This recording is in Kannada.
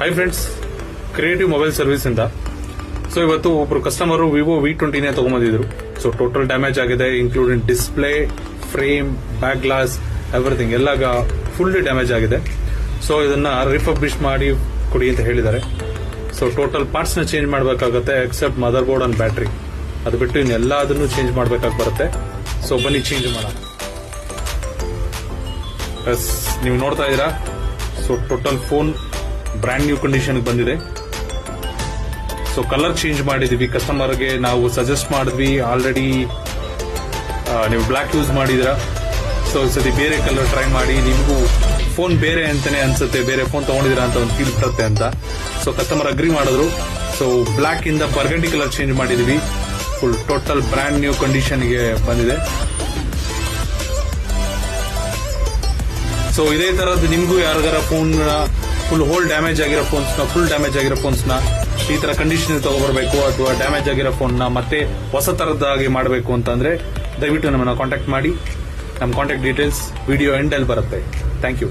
Hi friends, creative mobile service ಇಂದ. ಸೊ ಇವತ್ತು ಒಬ್ರು ಕಸ್ಟಮರ್ ವಿವೋ V20 ತಗೊಂಡ್ಬಂದಿದ್ರು. ಸೊ ಟೋಟಲ್ ಡ್ಯಾಮೇಜ್ ಆಗಿದೆ, including display, frame, back glass, everything ಎಲ್ಲ ಫುಲ್ಲಿ ಡ್ಯಾಮೇಜ್ ಆಗಿದೆ. ಸೊ ಇದನ್ನ ರಿಫರ್ಬಿಶ್ ಮಾಡಿ ಕೊಡಿ ಅಂತ ಹೇಳಿದ್ದಾರೆ. ಸೊ ಟೋಟಲ್ ಪಾರ್ಟ್ಸ್ ನ ಚೇಂಜ್ ಮಾಡಬೇಕಾಗುತ್ತೆ except motherboard and battery. ಅದು ಬಿಟ್ಟು ಇನ್ನೆಲ್ಲದನ್ನು ಚೇಂಜ್ ಮಾಡಬೇಕಾಗಿ ಬರುತ್ತೆ. ಸೊ ಬನ್ನಿ ಚೇಂಜ್ ಮಾಡೋಣ. ನೀವು ನೋಡ್ತಾ ಇದ್ದೀರಾ, so total phone brand new condition ಬಂದಿದೆ. ಸೊ ಕಲರ್ ಚೇಂಜ್ ಮಾಡಿದೀವಿ, ಕಸ್ಟಮರ್ಗೆ ನಾವು ಸಜೆಸ್ಟ್ ಮಾಡಿದ್ವಿ. ಆಲ್ರೆಡಿ ನೀವು ಬ್ಲಾಕ್ ಯೂಸ್ ಮಾಡಿದಿರಾ, ಸೊ ಸತಿ ಬೇರೆ ಕಲರ್ ಟ್ರೈ ಮಾಡಿ. ನಿಮಗೂ ಫೋನ್ ಬೇರೆ ಅಂತಾನೆ ಅನ್ಸುತ್ತೆ, ಬೇರೆ ಫೋನ್ ತಗೊಂಡಿದ್ದೀರಾ ಅಂತ ಒಂದು ಫೀಲ್ ಬರುತ್ತೆ ಅಂತ. ಸೊ ಕಸ್ಟಮರ್ ಅಗ್ರಿ ಮಾಡಿದ್ರು. ಸೊ ಬ್ಲಾಕ್ ಇಂದ ಬರ್ಗಂಡಿ ಕಲರ್ ಚೇಂಜ್ ಮಾಡಿದೀವಿ. ಫುಲ್ ಟೋಟಲ್ ಬ್ರ್ಯಾಂಡ್ ನ್ಯೂ ಕಂಡೀಷನ್ಗೆ ಬಂದಿದೆ. ಸೊ ಇದೇ ತರದ್ದು ನಿಮಗೂ ಯಾರಿಗಾರ ಫೋನ್ ಫುಲ್ ಹೋಲ್ ಡ್ಯಾಮೇಜ್ ಆಗಿರೋ ಫೋನ್ಸ್ ನ ಈ ತರ ಕಂಡೀಷನ್ ತಗೊಬರ್ಬೇಕು, ಅಥವಾ ಡ್ಯಾಮೇಜ್ ಆಗಿರೋ ಫೋನ್ ನ ಮತ್ತೆ ಹೊಸ ತರದ್ದಾಗಿ ಮಾಡಬೇಕು ಅಂತಂದ್ರೆ ದಯವಿಟ್ಟು ನಮ್ಮನ್ನ ಕಾಂಟ್ಯಾಕ್ಟ್ ಮಾಡಿ. ನಮ್ಮ ಕಾಂಟ್ಯಾಕ್ಟ್ ಡೀಟೇಲ್ಸ್ ವಿಡಿಯೋ ಎಂಡ್ ಅಲ್ಲಿ ಬರುತ್ತೆ. Thank you.